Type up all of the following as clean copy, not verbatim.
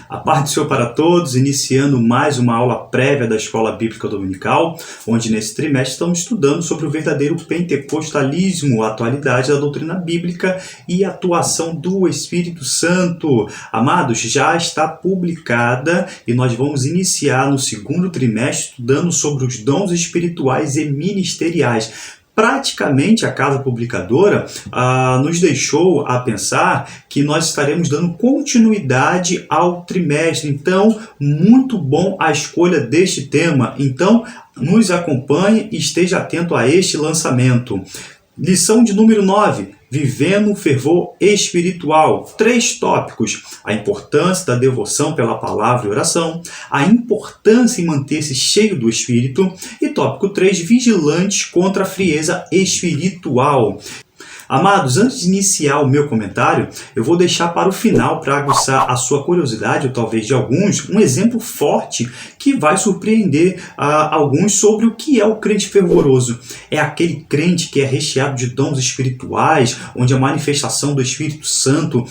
A paz do Senhor para todos, iniciando mais uma aula prévia da Escola Bíblica Dominical, onde nesse trimestre estamos estudando sobre o verdadeiro pentecostalismo, a atualidade da doutrina bíblica e a atuação do Espírito Santo. Amados, já está publicada e nós vamos iniciar no segundo trimestre estudando sobre os dons espirituais e ministeriais. Praticamente a casa publicadora nos deixou a pensar que nós estaremos dando continuidade ao trimestre. Então, muito bom a escolha deste tema. Então, nos acompanhe e esteja atento a este lançamento. Lição de número 9. Vivendo o fervor espiritual. 3 tópicos. A importância da devoção pela palavra e oração. A importância em manter-se cheio do Espírito. E tópico 3. Vigilantes contra a frieza espiritual. Amados, antes de iniciar o meu comentário, eu vou deixar para o final, para aguçar a sua curiosidade, ou talvez de alguns, um exemplo forte que vai surpreender alguns sobre o que é o crente fervoroso. É aquele crente que é recheado de dons espirituais, onde a manifestação do Espírito Santo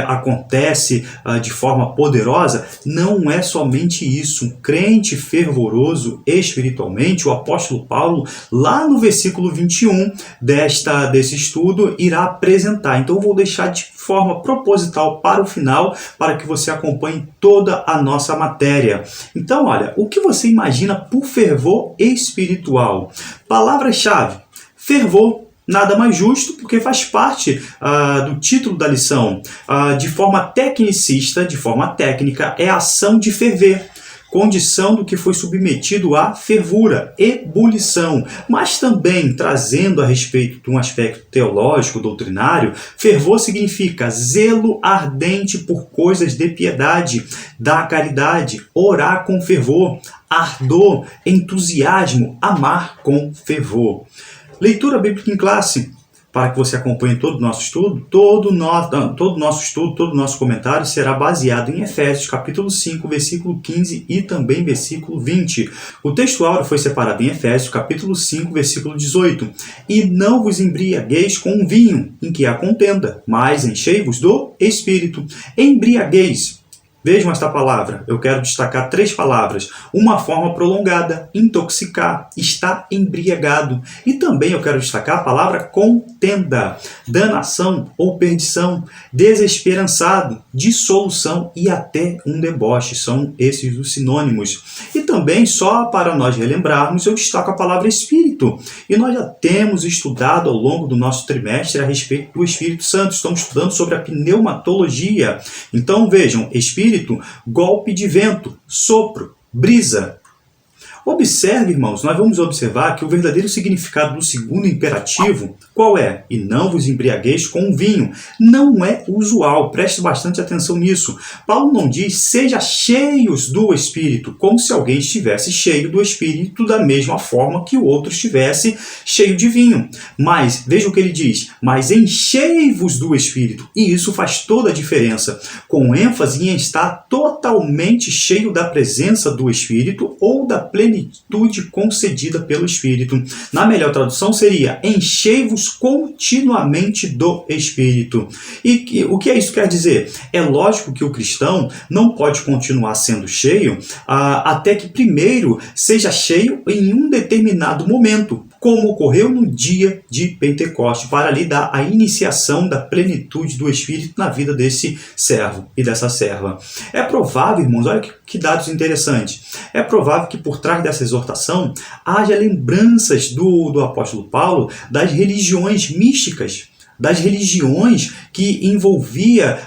acontece de forma poderosa. Não é somente isso. Um crente fervoroso espiritualmente, o apóstolo Paulo, lá no versículo 21 desse estudo, irá apresentar. Então eu vou deixar de forma proposital para o final, para que você acompanhe toda a nossa matéria. Então, olha, o que você imagina por fervor espiritual? Palavra-chave: fervor. Nada mais justo, porque faz parte do título da lição. De forma tecnicista, de forma técnica, é a ação de ferver. Condição do que foi submetido à fervura, ebulição, mas também trazendo a respeito de um aspecto teológico, doutrinário, fervor significa zelo ardente por coisas de piedade, da caridade, orar com fervor, ardor, entusiasmo, amar com fervor. Leitura bíblica em classe. Para que você acompanhe todo o nosso estudo, todo o nosso comentário será baseado em Efésios, capítulo 5, versículo 15 e também versículo 20. O texto áureo foi separado em Efésios, capítulo 5, versículo 18. E não vos embriagueis com vinho, em que há contenda, mas enchei-vos do Espírito. Embriagueis. Vejam esta palavra, eu quero destacar 3 palavras. Uma forma prolongada, intoxicar, estar embriagado. E também eu quero destacar a palavra contenda, danação ou perdição, desesperançado, dissolução e até um deboche. São esses os sinônimos. E também, só para nós relembrarmos, eu destaco a palavra Espírito. E nós já temos estudado ao longo do nosso trimestre a respeito do Espírito Santo. Estamos estudando sobre a pneumatologia. Então vejam, Espírito, golpe de vento, sopro, brisa. Observe, irmãos, nós vamos observar que o verdadeiro significado do segundo imperativo, qual é? E não vos embriagueis com vinho. Não é usual, preste bastante atenção nisso. Paulo não diz, seja cheios do Espírito, como se alguém estivesse cheio do Espírito da mesma forma que o outro estivesse cheio de vinho. Mas, veja o que ele diz, mas enchei-vos do Espírito. E isso faz toda a diferença, com ênfase em estar totalmente cheio da presença do Espírito ou da plenitude concedida pelo Espírito. Na melhor tradução seria, enchei-vos continuamente do Espírito. E o que isso quer dizer? É lógico que o cristão não pode continuar sendo cheio até que primeiro seja cheio em um determinado momento, como ocorreu no dia de Pentecostes, para lhe dar a iniciação da plenitude do Espírito na vida desse servo e dessa serva. É provável, irmãos, olha que dados interessantes, é provável que por trás dessa exortação haja lembranças do apóstolo Paulo das religiões místicas, das religiões que envolvia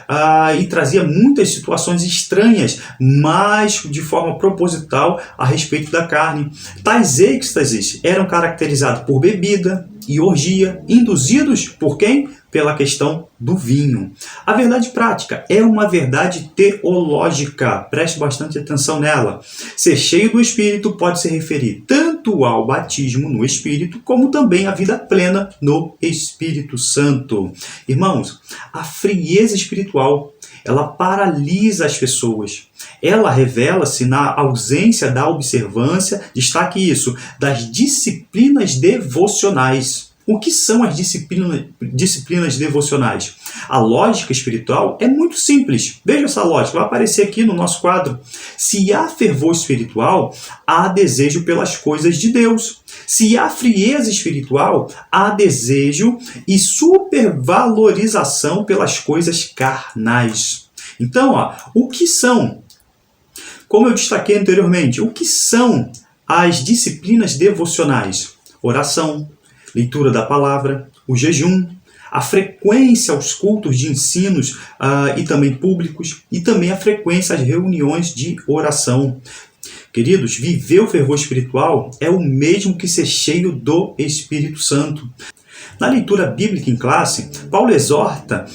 e trazia muitas situações estranhas, mas de forma proposital a respeito da carne. Tais êxtases eram caracterizados por bebida e orgia, induzidos por quem? Pela questão do vinho. A verdade prática é uma verdade teológica. Preste bastante atenção nela. Ser cheio do Espírito pode se referir tanto ao batismo no Espírito, como também à vida plena no Espírito Santo. Irmãos, a frieza espiritual, ela paralisa as pessoas. Ela revela-se na ausência da observância, destaque isso, das disciplinas devocionais. O que são as disciplinas devocionais? A lógica espiritual é muito simples. Veja essa lógica, vai aparecer aqui no nosso quadro. Se há fervor espiritual, há desejo pelas coisas de Deus. Se há frieza espiritual, há desejo e supervalorização pelas coisas carnais. Então, o que são? Como eu destaquei anteriormente, o que são as disciplinas devocionais? Oração, leitura da palavra, o jejum, a frequência aos cultos de ensinos e também públicos, e também a frequência às reuniões de oração. Queridos, viver o fervor espiritual é o mesmo que ser cheio do Espírito Santo. Na leitura bíblica em classe, Paulo exorta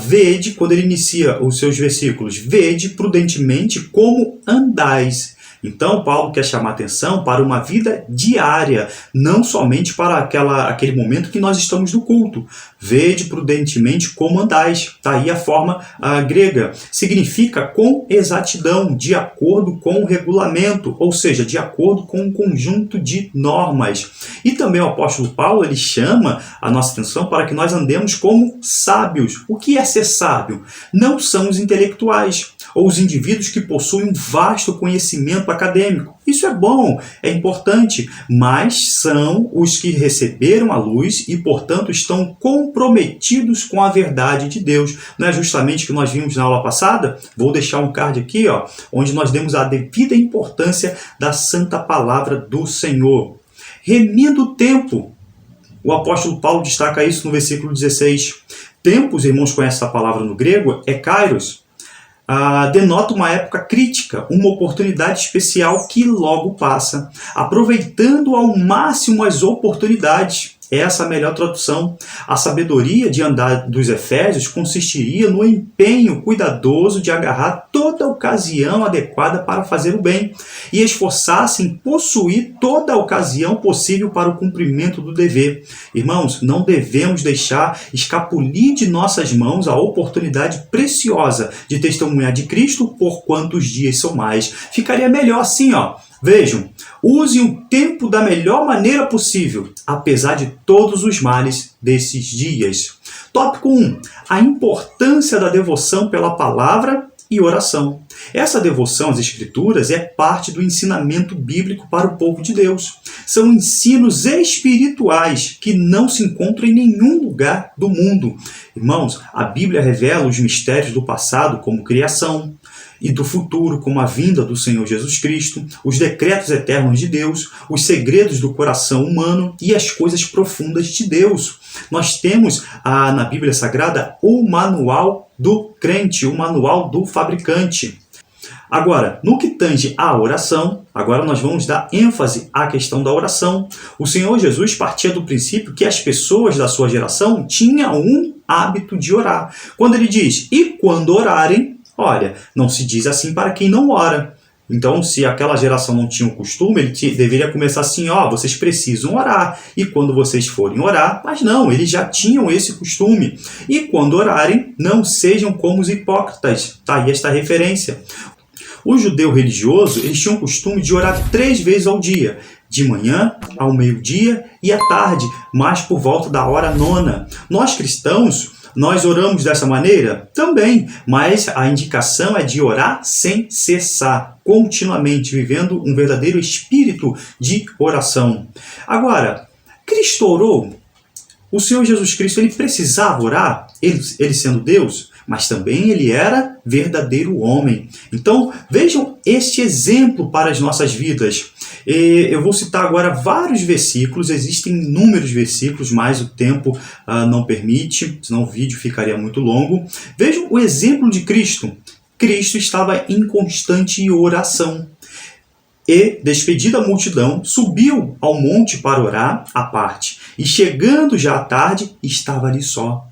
vede, quando ele inicia os seus versículos, vede prudentemente como andais. Então, Paulo quer chamar atenção para uma vida diária, não somente para aquele momento que nós estamos no culto. Vede prudentemente como andais. Está aí a forma grega. Significa com exatidão, de acordo com o regulamento, ou seja, de acordo com um conjunto de normas. E também o apóstolo Paulo, ele chama a nossa atenção para que nós andemos como sábios. O que é ser sábio? Não são os intelectuais, ou os indivíduos que possuem um vasto conhecimento acadêmico. Isso é bom, é importante, mas são os que receberam a luz e, portanto, estão comprometidos com a verdade de Deus. Não é justamente o que nós vimos na aula passada? Vou deixar um card aqui, onde nós demos a devida importância da santa palavra do Senhor. Remindo o tempo. O apóstolo Paulo destaca isso no versículo 16. Tempo, os irmãos conhecem essa palavra no grego, é kairos. Denota uma época crítica, uma oportunidade especial que logo passa, aproveitando ao máximo as oportunidades. Essa é a melhor tradução. A sabedoria de andar dos Efésios consistiria no empenho cuidadoso de agarrar toda a ocasião adequada para fazer o bem e esforçar-se em possuir toda a ocasião possível para o cumprimento do dever. Irmãos, não devemos deixar escapulir de nossas mãos a oportunidade preciosa de testemunhar de Cristo por quantos dias são mais. Ficaria melhor assim, Vejam, usem o tempo da melhor maneira possível, apesar de todos os males desses dias. Tópico 1. A importância da devoção pela palavra e oração. Essa devoção às Escrituras é parte do ensinamento bíblico para o povo de Deus. São ensinos espirituais que não se encontram em nenhum lugar do mundo. Irmãos, a Bíblia revela os mistérios do passado como criação, e do futuro, como a vinda do Senhor Jesus Cristo, os decretos eternos de Deus, os segredos do coração humano e as coisas profundas de Deus. Nós temos na Bíblia Sagrada o manual do crente, o manual do fabricante. Agora, no que tange à oração, agora nós vamos dar ênfase à questão da oração. O Senhor Jesus partia do princípio que as pessoas da sua geração tinham um hábito de orar. Quando ele diz, e quando orarem, olha, não se diz assim para quem não ora. Então, se aquela geração não tinha o costume, ele deveria começar assim, vocês precisam orar. E quando vocês forem orar, mas não, eles já tinham esse costume. E quando orarem, não sejam como os hipócritas. Está aí esta referência. O judeu religioso, eles tinham o costume de orar 3 vezes ao dia. De manhã, ao meio-dia e à tarde, mas por volta da hora 9ª. Nós cristãos, nós oramos dessa maneira? Também, mas a indicação é de orar sem cessar, continuamente, vivendo um verdadeiro espírito de oração. Agora, Cristo orou? O Senhor Jesus Cristo, ele precisava orar, ele sendo Deus, mas também ele era verdadeiro homem. Então, vejam este exemplo para as nossas vidas. Eu vou citar agora vários versículos, existem inúmeros versículos, mas o tempo não permite, senão o vídeo ficaria muito longo. Vejam o exemplo de Cristo. Cristo estava em constante oração. E, despedida a multidão, subiu ao monte para orar à parte. E chegando já à tarde, estava ali só.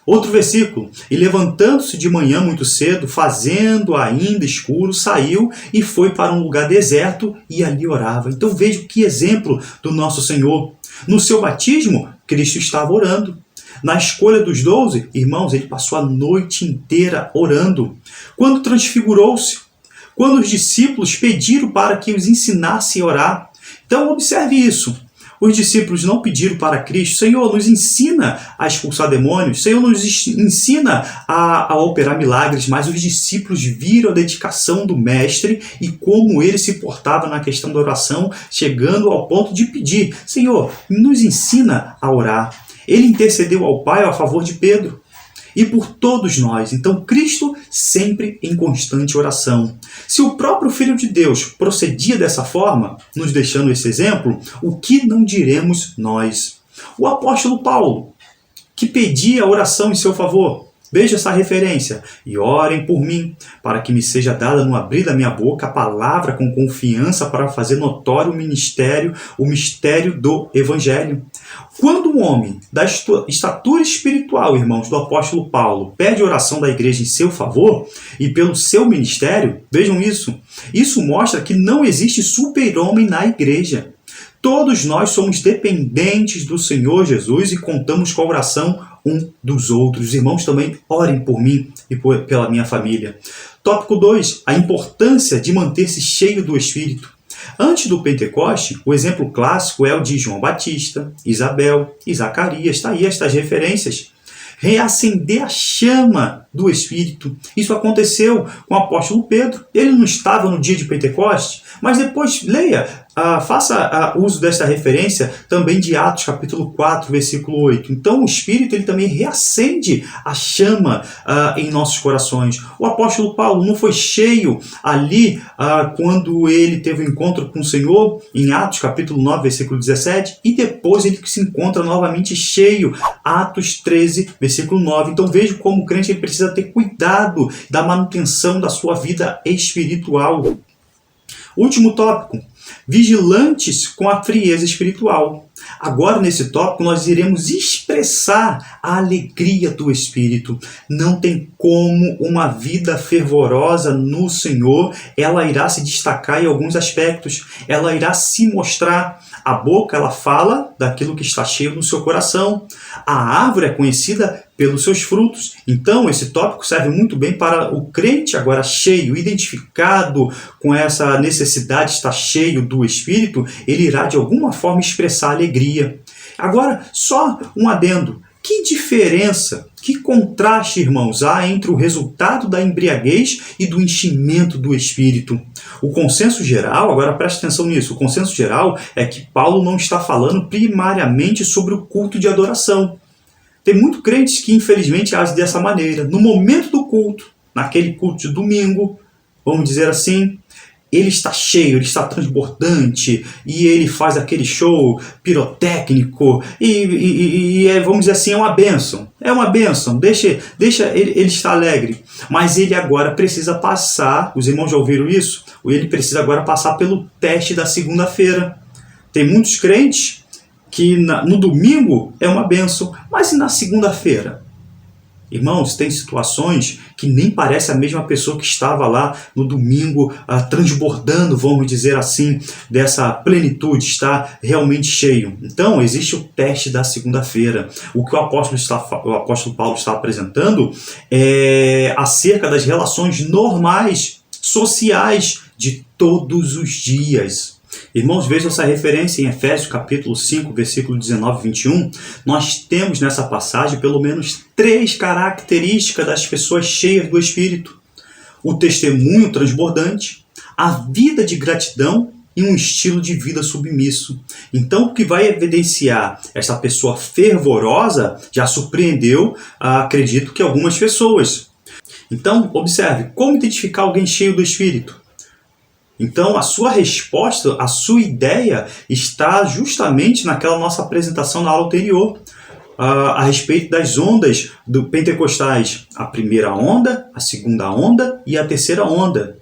Outro versículo, e levantando-se de manhã muito cedo, fazendo ainda escuro, saiu e foi para um lugar deserto e ali orava. Então veja que exemplo do nosso Senhor. No seu batismo, Cristo estava orando. Na escolha dos 12, irmãos, ele passou a noite inteira orando. Quando transfigurou-se, quando os discípulos pediram para que os ensinasse a orar. Então observe isso. Os discípulos não pediram para Cristo: Senhor, nos ensina a expulsar demônios, Senhor, nos ensina a operar milagres, mas os discípulos viram a dedicação do Mestre e como ele se portava na questão da oração, chegando ao ponto de pedir: Senhor, nos ensina a orar. Ele intercedeu ao Pai a favor de Pedro e por todos nós. Então, Cristo sempre em constante oração. Se o próprio Filho de Deus procedia dessa forma, nos deixando esse exemplo, o que não diremos nós? O apóstolo Paulo, que pedia oração em seu favor. Veja essa referência. E orem por mim, para que me seja dada no abrir da minha boca a palavra com confiança para fazer notório o mistério do Evangelho. Quando um homem da estatura espiritual, irmãos, do apóstolo Paulo, pede oração da igreja em seu favor e pelo seu ministério, vejam isso. Isso mostra que não existe super-homem na igreja. Todos nós somos dependentes do Senhor Jesus e contamos com a oração um dos outros. Irmãos, também orem por mim e pela minha família. Tópico 2. A importância de manter-se cheio do Espírito. Antes do Pentecoste, o exemplo clássico é o de João Batista, Isabel e Zacarias. Está aí estas referências. Reacender a chama do Espírito. Isso aconteceu com o apóstolo Pedro. Ele não estava no dia de Pentecoste, mas depois, leia, faça uso desta referência também de Atos capítulo 4, versículo 8. Então o Espírito ele também reacende a chama em nossos corações. O apóstolo Paulo não foi cheio ali quando ele teve um encontro com o Senhor, em Atos capítulo 9, versículo 17, e depois ele se encontra novamente cheio, Atos 13, versículo 9. Então veja como o crente ele precisa ter cuidado da manutenção da sua vida espiritual. Último tópico, vigilantes com a frieza espiritual. Agora, nesse tópico, nós iremos expressar a alegria do Espírito. Não tem como uma vida fervorosa no Senhor, ela irá se destacar em alguns aspectos, ela irá se mostrar. A boca, ela fala daquilo que está cheio no seu coração. A árvore é conhecida pelos seus frutos. Então, esse tópico serve muito bem para o crente agora cheio, identificado com essa necessidade de estar cheio do Espírito, ele irá de alguma forma expressar alegria. Agora, só um adendo. Que diferença, que contraste, irmãos, há entre o resultado da embriaguez e do enchimento do Espírito? O consenso geral, agora preste atenção nisso, o consenso geral é que Paulo não está falando primariamente sobre o culto de adoração. Tem muitos crentes que infelizmente agem dessa maneira. No momento do culto, naquele culto de domingo, vamos dizer assim, ele está cheio, ele está transbordante e ele faz aquele show pirotécnico e vamos dizer assim, é uma bênção. É uma bênção, deixa ele estar alegre. Mas ele agora precisa passar, os irmãos já ouviram isso? Ele precisa agora passar pelo teste da segunda-feira. Tem muitos crentes que no domingo é uma bênção, mas e na segunda-feira? Irmãos, tem situações que nem parece a mesma pessoa que estava lá no domingo transbordando, vamos dizer assim, dessa plenitude, está realmente cheio. Então, existe o teste da segunda-feira. O que o apóstolo Paulo está apresentando é acerca das relações normais, sociais, de todos os dias. Irmãos, vejam essa referência em Efésios capítulo 5, versículo 19 e 21. Nós temos nessa passagem pelo menos 3 características das pessoas cheias do Espírito. O testemunho transbordante, a vida de gratidão e um estilo de vida submisso. Então, o que vai evidenciar essa pessoa fervorosa já surpreendeu, acredito que algumas pessoas. Então, observe, como identificar alguém cheio do Espírito? Então, a sua resposta, a sua ideia está justamente naquela nossa apresentação na aula anterior, a respeito das ondas do pentecostais. A primeira onda, a segunda onda e a terceira onda.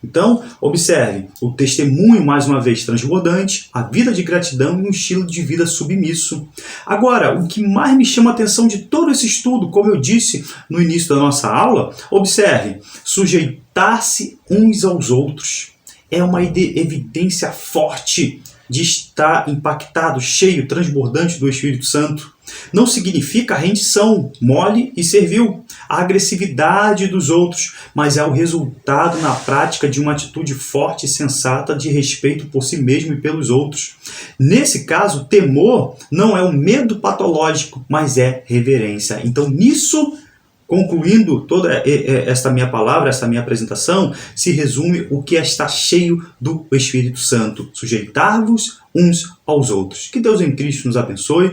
Então, observe, o testemunho, mais uma vez, transbordante, a vida de gratidão e um estilo de vida submisso. Agora, o que mais me chama a atenção de todo esse estudo, como eu disse no início da nossa aula, observe, sujeitar-se uns aos outros. É uma evidência forte de estar impactado, cheio, transbordante do Espírito Santo. Não significa rendição, mole e servil, a agressividade dos outros, mas é o resultado na prática de uma atitude forte e sensata de respeito por si mesmo e pelos outros. Nesse caso, temor não é um medo patológico, mas é reverência. Então, nisso, concluindo toda esta minha palavra, esta minha apresentação, se resume o que está cheio do Espírito Santo. Sujeitar-vos uns aos outros. Que Deus em Cristo nos abençoe.